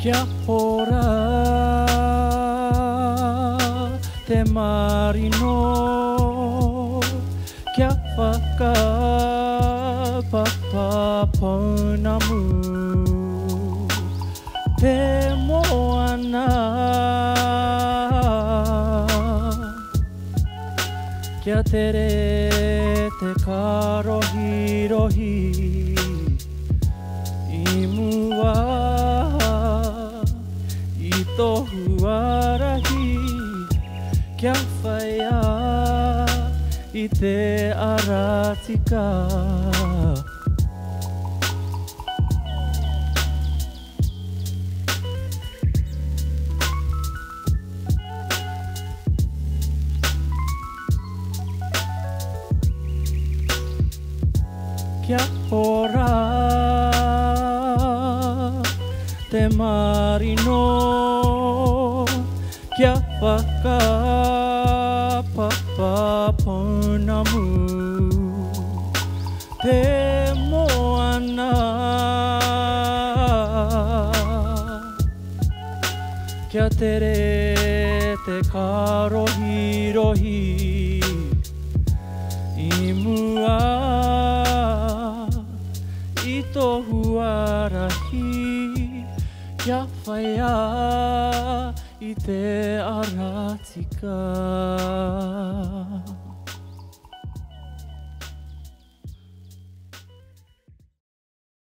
Kia ora te marino Kia whakapapaunamu Te moana Kia tere te karohirohi I mua I tohu arahi Kia whaia I te aratika Kia ora te marino Kia whakapapaunamu Te moana Kia tere te karohirohi I mua I tohu arahi Kia whaia I te aratika